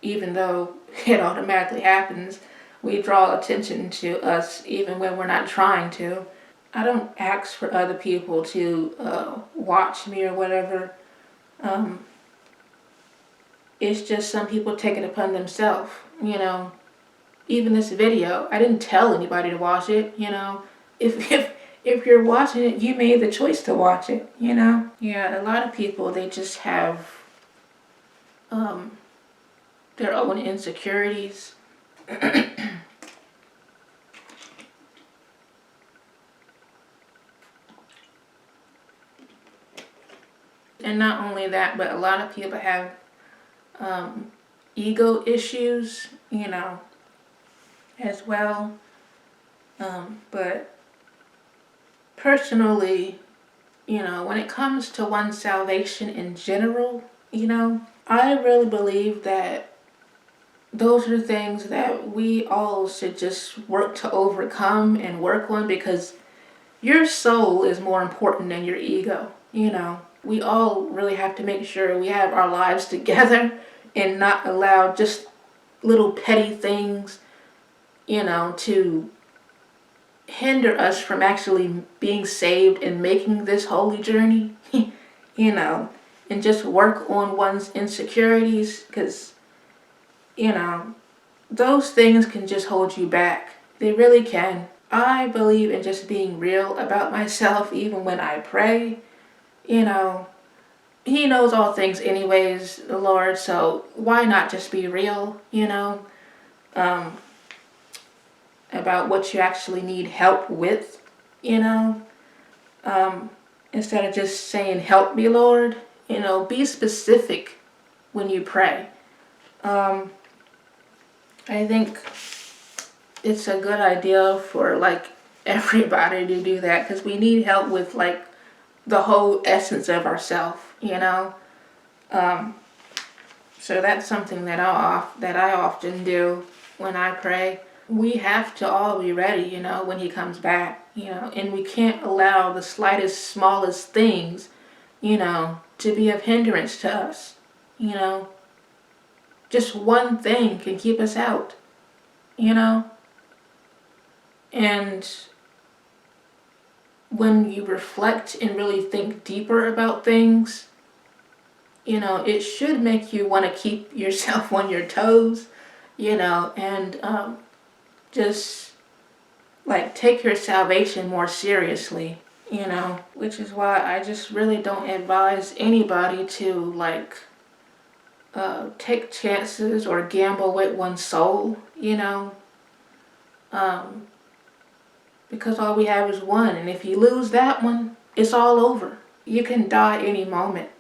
Even though it automatically happens, we draw attention to us even when we're not trying to. I don't ask for other people to watch me or whatever. It's just some people take it upon themselves, Even this video, I didn't tell anybody to watch it, If you're watching it, you made the choice to watch it, Yeah, a lot of people, they just have their own insecurities. And not only that, but a lot of people have ego issues, as well. But personally, when it comes to one's salvation in general, I really believe that those are things that we all should just work to overcome and work on, because your soul is more important than your ego, We all really have to make sure we have our lives together and not allow just little petty things, to hinder us from actually being saved and making this holy journey, and just work on one's insecurities, because, those things can just hold you back. They really can. I believe in just being real about myself, even when I pray, He knows all things anyways, the Lord, so why not just be real, about what you actually need help with, instead of just saying, help me, Lord, be specific when you pray. I think it's a good idea for everybody to do that, because we need help with the whole essence of ourself, So that's something that I often do when I pray. We have to all be ready, when he comes back, and we can't allow the slightest, smallest things, to be of hindrance to us, Just one thing can keep us out, And when you reflect and really think deeper about things, it should make you want to keep yourself on your toes, and just like take your salvation more seriously, which is why I just really don't advise anybody to take chances or gamble with one's soul, because all we have is one, and if you lose that one, it's all over. You can die any moment.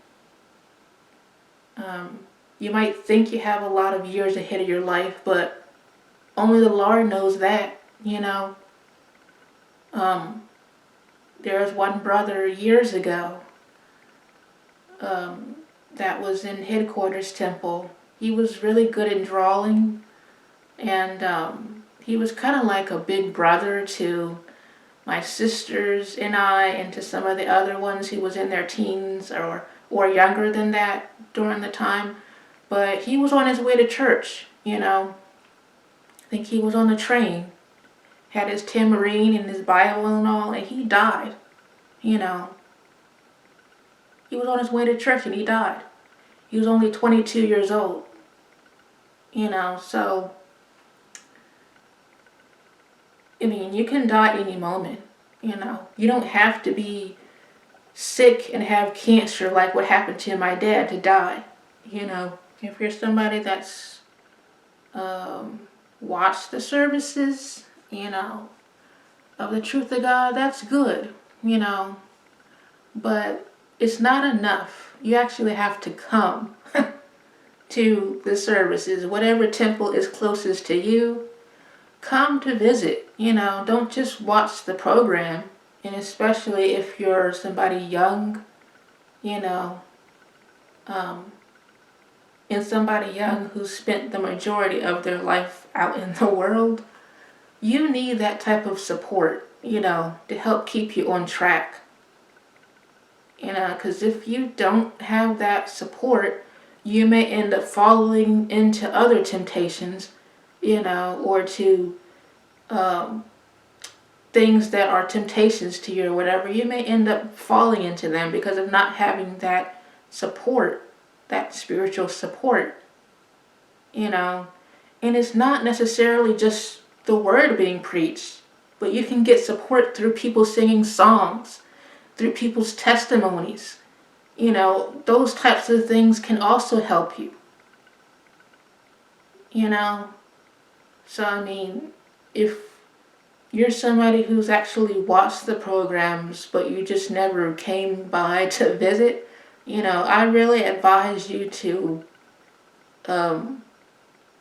You might think you have a lot of years ahead of your life, but only the Lord knows that, There was one brother years ago that was in headquarters temple. He was really good in drawing, and he was kind of like a big brother to my sisters and I, and to some of the other ones who was in their teens or younger than that during the time. But he was on his way to church, I think he was on the train, had his tambourine and his Bible and all, and he died, He was on his way to church and he died. He was only 22 years old, so, you can die any moment, You don't have to be sick and have cancer like what happened to my dad to die, If you're somebody that's watched the services, of the truth of God, that's good, But it's not enough. You actually have to come to the services. Whatever temple is closest to you, come to visit. Don't just watch the program. And especially if you're somebody young, and somebody young who spent the majority of their life out in the world, you need that type of support, to help keep you on track. Because if you don't have that support, you may end up falling into other temptations, or to things that are temptations to you or whatever. You may end up falling into them because of not having that support, that spiritual support, And it's not necessarily just the word being preached, but you can get support through people singing songs, through people's testimonies. Those types of things can also help you. So, if you're somebody who's actually watched the programs, but you just never came by to visit, I really advise you to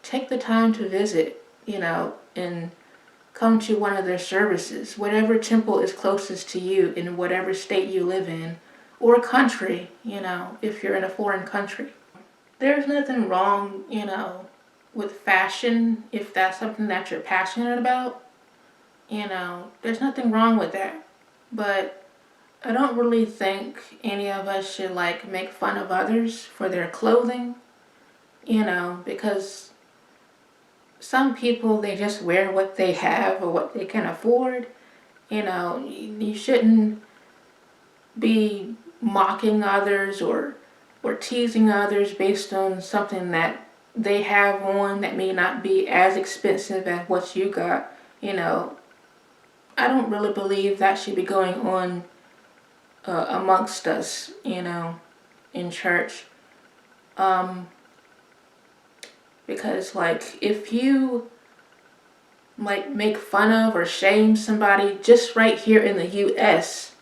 take the time to visit, and come to one of their services, whatever temple is closest to you in whatever state you live in, or country, if you're in a foreign country. There's nothing wrong, with fashion, if that's something that you're passionate about. There's nothing wrong with that. But I don't really think any of us should make fun of others for their clothing, because some people, they just wear what they have or what they can afford. You shouldn't be mocking others or teasing others based on something that they have on that may not be as expensive as what you got. I don't really believe that should be going on amongst us, in church. Because if you make fun of or shame somebody just right here in the US,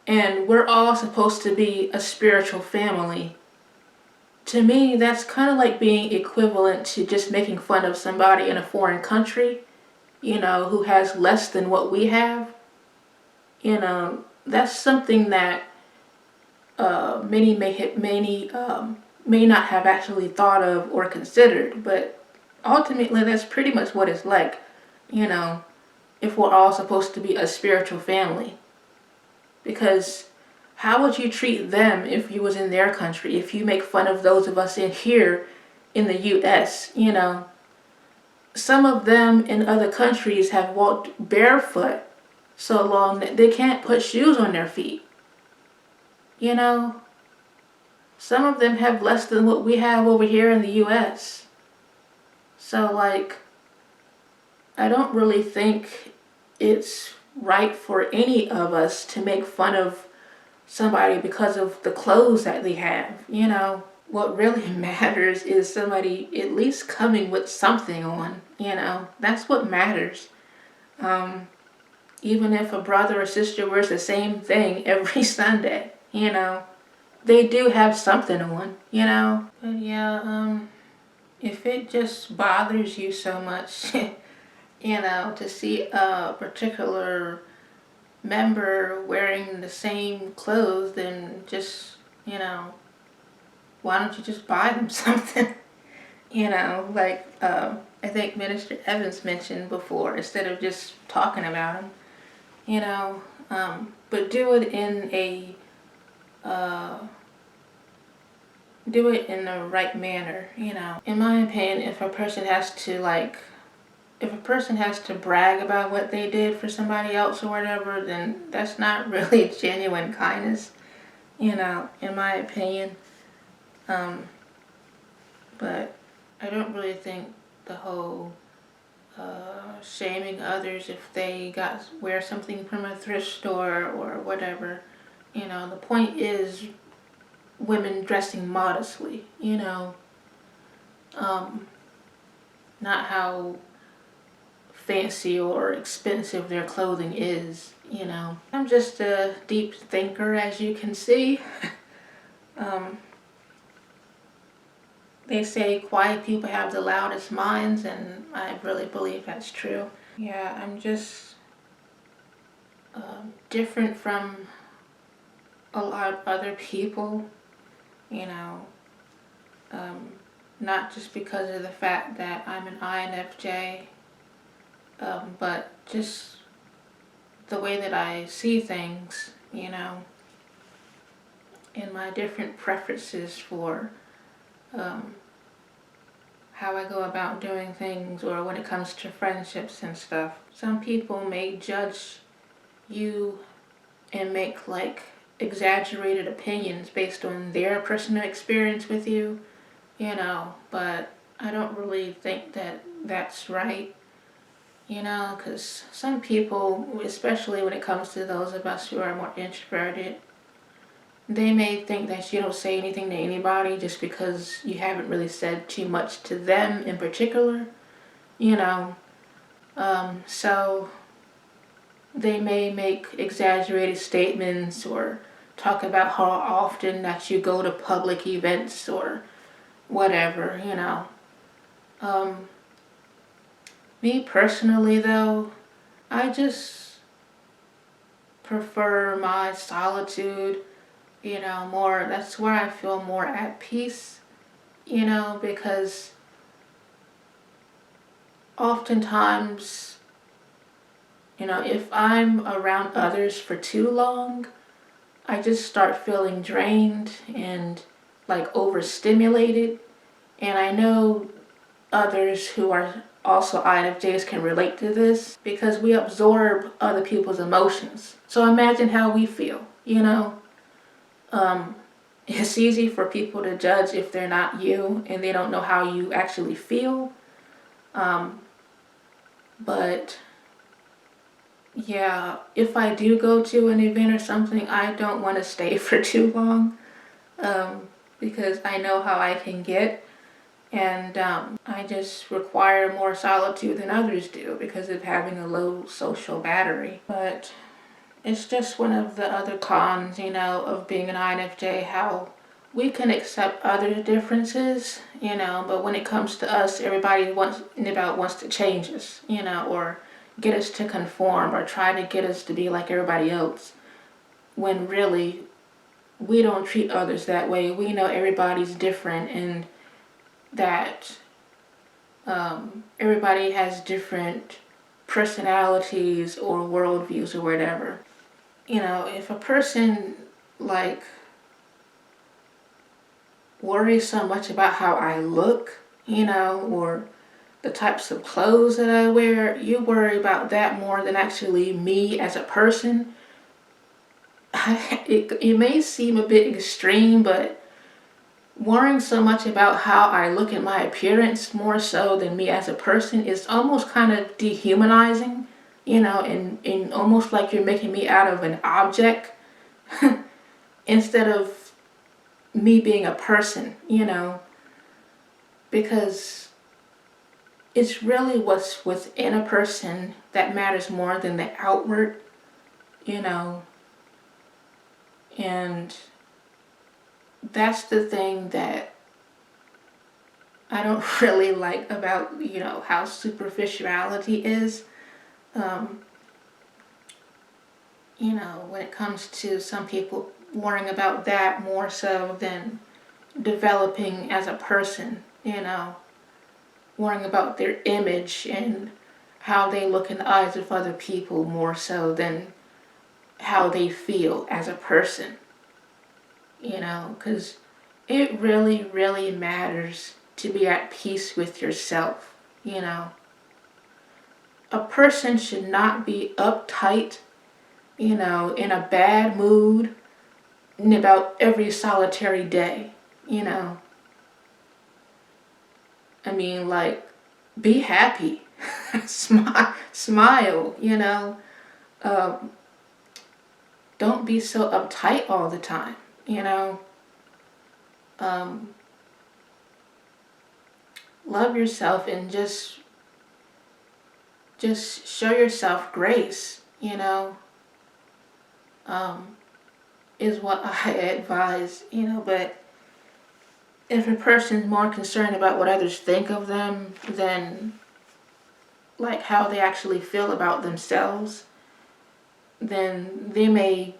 and we're all supposed to be a spiritual family, to me that's kind of like being equivalent to just making fun of somebody in a foreign country, who has less than what we have. That's something that many may not have actually thought of or considered, but ultimately that's pretty much what it's like, you know, if we're all supposed to be a spiritual family. Because how would you treat them if you was in their country, if you make fun of those of us in here in the US, you know? Some of them in other countries have walked barefoot so long that they can't put shoes on their feet. You know, some of them have less than what we have over here in the US. So, like, I don't really think it's right for any of us to make fun of somebody because of the clothes that they have, you know. What really matters is somebody at least coming with something on, you know. That's what matters. Even if a brother or sister wears the same thing every Sunday, you know, they do have something on, you know. But yeah, if it just bothers you so much, you know, to see a particular member wearing the same clothes, then just, you know, why don't you just buy them something? You know, like I think Minister Evans mentioned before, instead of just talking about them, you know, but do it in the right manner, you know. In my opinion, if a person has to brag about what they did for somebody else or whatever, then that's not really genuine kindness, you know, in my opinion. But I don't really think the whole shaming others if they wear something from a thrift store or whatever. You know, the point is women dressing modestly, you know, not how fancy or expensive their clothing is, you know. I'm just a deep thinker, as you can see. They say quiet people have the loudest minds, and I really believe that's true. Yeah, I'm just different from a lot of other people, you know, not just because of the fact that I'm an INFJ, but just the way that I see things, you know, and my different preferences for how I go about doing things, or when it comes to friendships and stuff. Some people may judge you and make like exaggerated opinions based on their personal experience with you, you know, but I don't really think that that's right, you know, because some people, especially when it comes to those of us who are more introverted, they may think that you don't say anything to anybody just because you haven't really said too much to them in particular, you know. So they may make exaggerated statements or talk about how often that you go to public events or whatever, you know. Me personally, though, I just prefer my solitude, you know, more. That's where I feel more at peace, you know, because oftentimes, you know, if I'm around others for too long, I just start feeling drained and like overstimulated. And I know others who are also INFJs can relate to this because we absorb other people's emotions. So imagine how we feel, you know? It's easy for people to judge if they're not you and they don't know how you actually feel. But yeah, if I do go to an event or something, I don't want to stay for too long, because I know how I can get, and I just require more solitude than others do because of having a low social battery. But it's just one of the other cons, you know, of being an INFJ, how we can accept other differences, you know, but when it comes to us, everybody wants to change us, you know, or get us to conform or try to get us to be like everybody else, when really we don't treat others that way. We know everybody's different, and that everybody has different personalities or worldviews or whatever. You know, if a person like worries so much about how I look, you know, or the types of clothes that I wear, you worry about that more than actually me as a person. It may seem a bit extreme, but worrying so much about how I look at my appearance more so than me as a person is almost kind of dehumanizing, you know, and almost like you're making me out of an object instead of me being a person, you know, because it's really what's within a person that matters more than the outward, you know, and that's the thing that I don't really like about, you know, how superficiality is. You know, when it comes to some people worrying about that more so than developing as a person, you know, worrying about their image and how they look in the eyes of other people more so than how they feel as a person, you know, because it really, really matters to be at peace with yourself, you know. A person should not be uptight, you know, in a bad mood about every solitary day, you know. I mean, like, be happy, smile, you know. Don't be so uptight all the time, you know. Love yourself and just show yourself grace, you know. Is what I advise, you know. But if a person's more concerned about what others think of them than like how they actually feel about themselves, then they may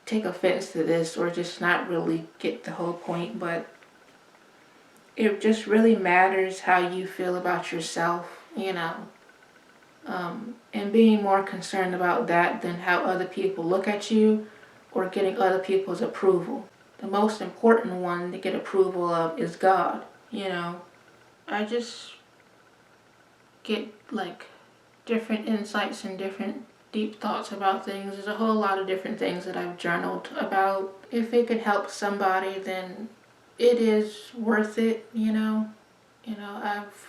take offense to this or just not really get the whole point. But it just really matters how you feel about yourself, you know, and being more concerned about that than how other people look at you or getting other people's approval. The most important one to get approval of is God, you know. I just get like different insights and different deep thoughts about things. There's a whole lot of different things that I've journaled about. If it could help somebody, then it is worth it, you know. You know, I've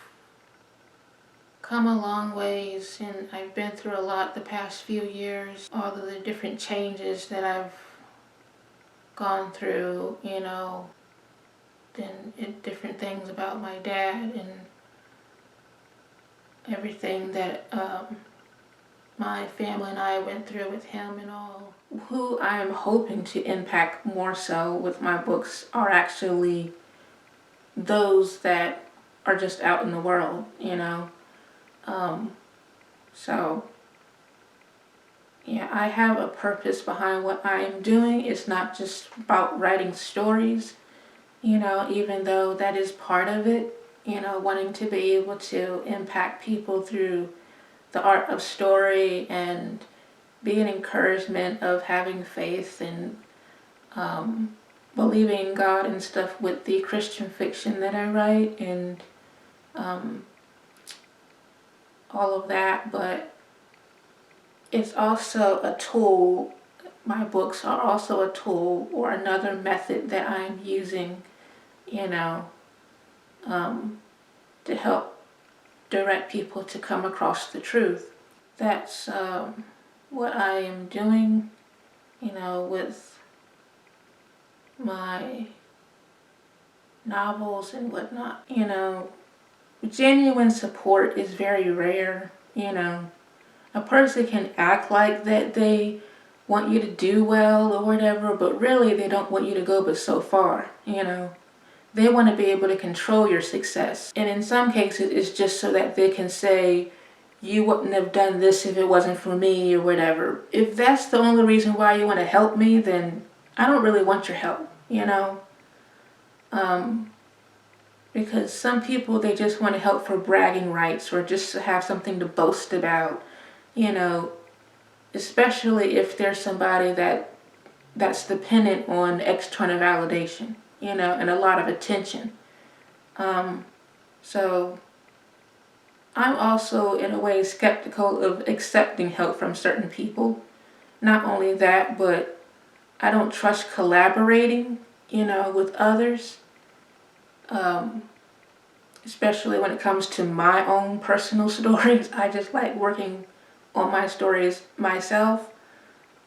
come a long ways and I've been through a lot the past few years. All of the different changes that I've gone through, you know, then different things about my dad and everything that my family and I went through with him and all. Who I am hoping to impact more so with my books are actually those that are just out in the world, you know. So yeah, I have a purpose behind what I am doing. It's not just about writing stories, you know, even though that is part of it, you know, wanting to be able to impact people through the art of story and be an encouragement of having faith and believing in God and stuff with the Christian fiction that I write and all of that. But it's also a tool. My books are also a tool or another method that I'm using, you know, to help direct people to come across the truth. That's what I am doing, you know, with my novels and whatnot. You know, genuine support is very rare, you know. A person can act like that they want you to do well or whatever, but really they don't want you to go but so far, you know. They want to be able to control your success. And in some cases, it's just so that they can say, you wouldn't have done this if it wasn't for me or whatever. If that's the only reason why you want to help me, then I don't really want your help, you know? Because some people, they just want to help for bragging rights or just to have something to boast about, you know, especially if there's somebody that's dependent on external validation, you know, and a lot of attention. So I'm also in a way skeptical of accepting help from certain people. Not only that, but I don't trust collaborating, you know, with others, especially when it comes to my own personal stories. I just like working on my stories myself,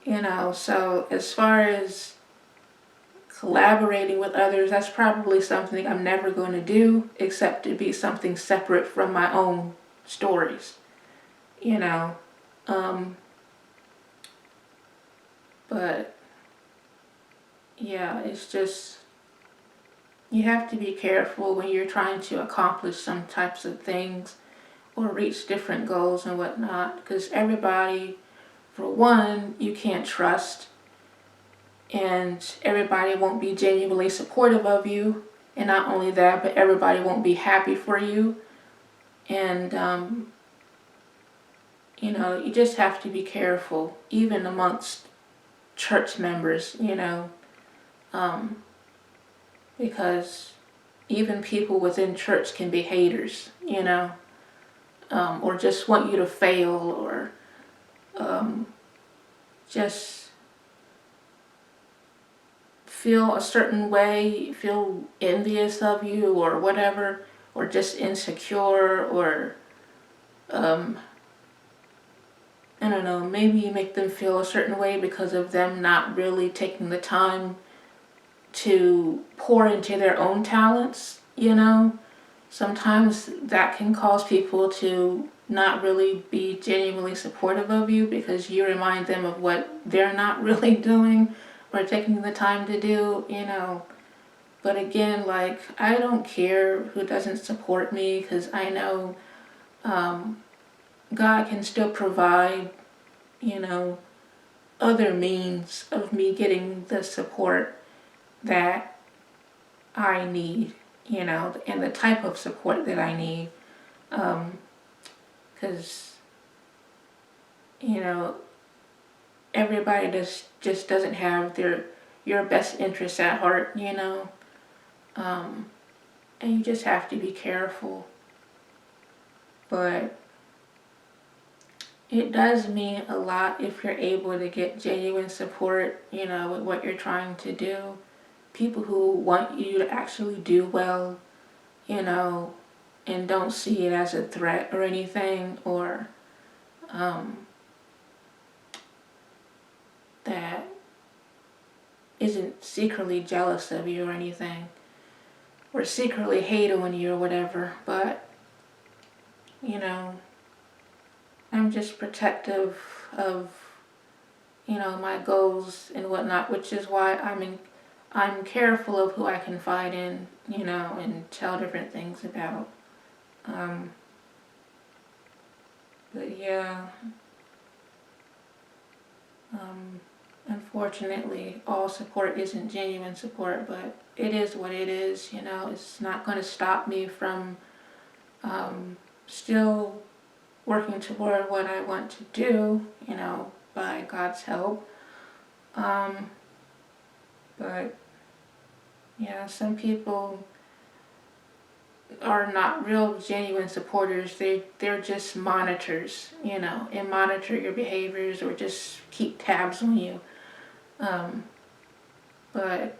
you know. So as far as collaborating with others, that's probably something I'm never going to do, except to be something separate from my own stories, you know. But yeah, it's just, you have to be careful when you're trying to accomplish some types of things or reach different goals and whatnot, because everybody, for one, you can't trust, and everybody won't be genuinely supportive of you, and not only that, but everybody won't be happy for you, and you know, you just have to be careful, even amongst church members, you know, because even people within church can be haters, you know, or just want you to fail, or just feel a certain way, feel envious of you or whatever, or just insecure, or I don't know, maybe make them feel a certain way because of them not really taking the time to pour into their own talents, you know. Sometimes that can cause people to not really be genuinely supportive of you because you remind them of what they're not really doing or taking the time to do, you know. But again, like, I don't care who doesn't support me, because I know God can still provide, you know, other means of me getting the support that I need, you know, and the type of support that I need. Because, you know, everybody just doesn't have your best interests at heart, you know. And you just have to be careful. But it does mean a lot if you're able to get genuine support, you know, with what you're trying to do. People who want you to actually do well, you know, and don't see it as a threat or anything, or that isn't secretly jealous of you or anything, or secretly hate on you or whatever. But, you know, I'm just protective of, you know, my goals and whatnot, which is why I'm careful of who I confide in, you know, and tell different things about. But yeah, unfortunately, all support isn't genuine support, but it is what it is, you know. It's not going to stop me from still working toward what I want to do, you know, by God's help. But yeah, some people are not real genuine supporters. They're just monitors, you know, and monitor your behaviors or just keep tabs on you. But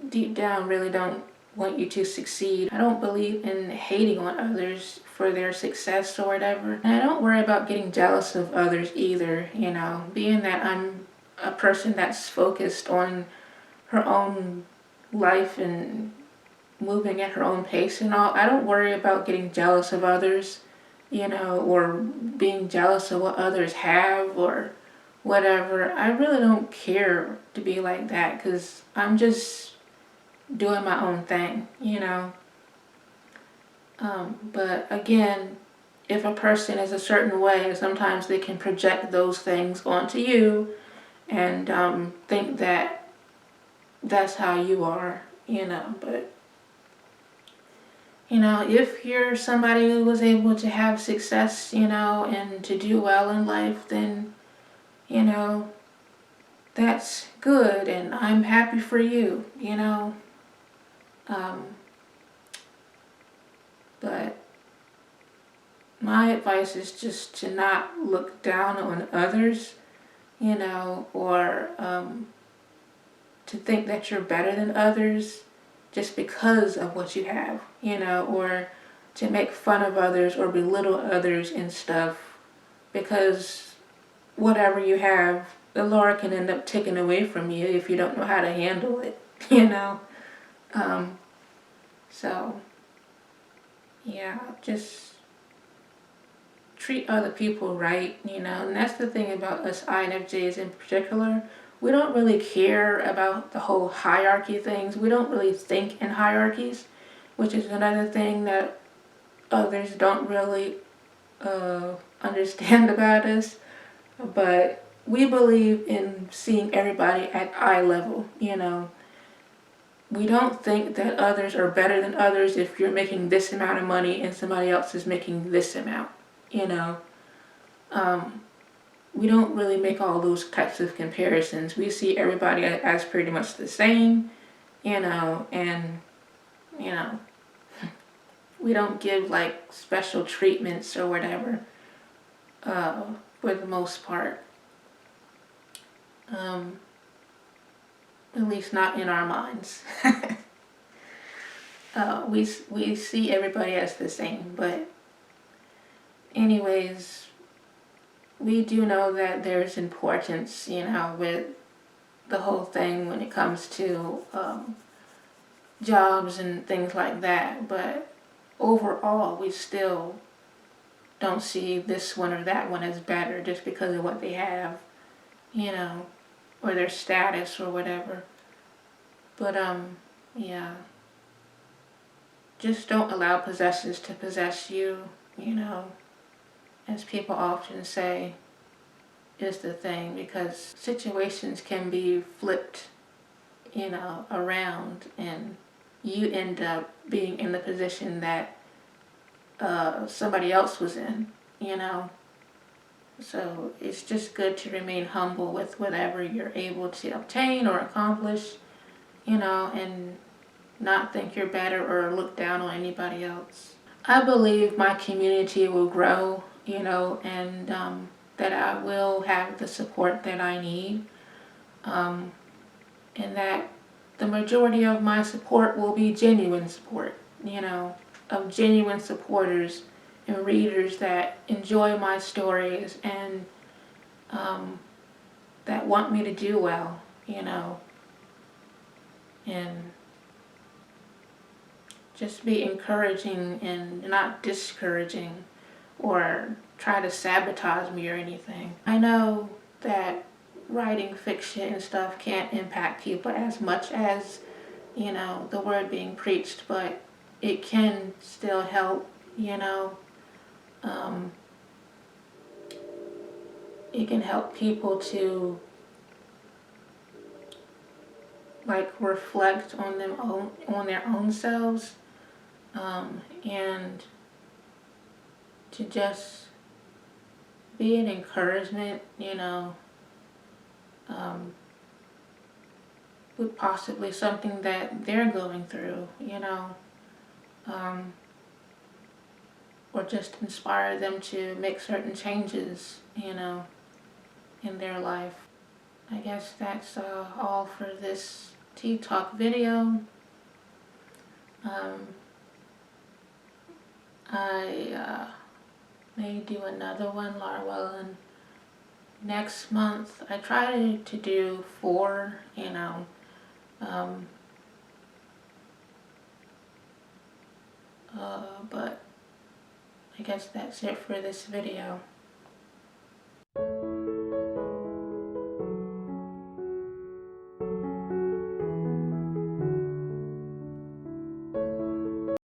deep down really don't want you to succeed. I don't believe in hating on others for their success or whatever. And I don't worry about getting jealous of others either, you know, being that I'm a person that's focused on her own life and moving at her own pace and all. I don't worry about getting jealous of others, you know, or being jealous of what others have or whatever. I really don't care to be like that, because I'm just doing my own thing, you know. But again, if a person is a certain way, sometimes they can project those things onto you, and think that that's how you are, but if you're somebody who was able to have success, and to do well in life, then, that's good, and I'm happy for you, but my advice is just to not look down on others, or to think that you're better than others just because of what you have, or to make fun of others or belittle others and stuff, because whatever you have, the Lord can end up taking away from you if you don't know how to handle it, So, yeah, just treat other people right, and that's the thing about us INFJs in particular. We don't really care about the whole hierarchy things. We don't really think in hierarchies, which is another thing that others don't really understand about us. But we believe in seeing everybody at eye level, We don't think that others are better than others if you're making this amount of money and somebody else is making this amount, We don't really make all those types of comparisons. We see everybody as pretty much the same, and, we don't give like special treatments or whatever, for the most part. At least not in our minds. We see everybody as the same, but anyways, we do know that there's importance, with the whole thing when it comes to jobs and things like that, but overall we still don't see this one or that one as better just because of what they have, or their status or whatever. But yeah, just don't allow possessors to possess you, as people often say is the thing, because situations can be flipped, around, and you end up being in the position that somebody else was in, So it's just good to remain humble with whatever you're able to obtain or accomplish, and not think you're better or look down on anybody else. I believe my community will grow, and that I will have the support that I need, and that the majority of my support will be genuine support, of genuine supporters and readers that enjoy my stories and that want me to do well, and just be encouraging and not discouraging or try to sabotage me or anything. I know that writing fiction and stuff can't impact people as much as, the word being preached, but it can still help, it can help people to like reflect on their own selves, and to just be an encouragement, with possibly something that they're going through, or just inspire them to make certain changes, in their life. I guess that's all for this Tea Talk video. I may do another one, Larwell, next month. I try to do 4, but I guess that's it for this video.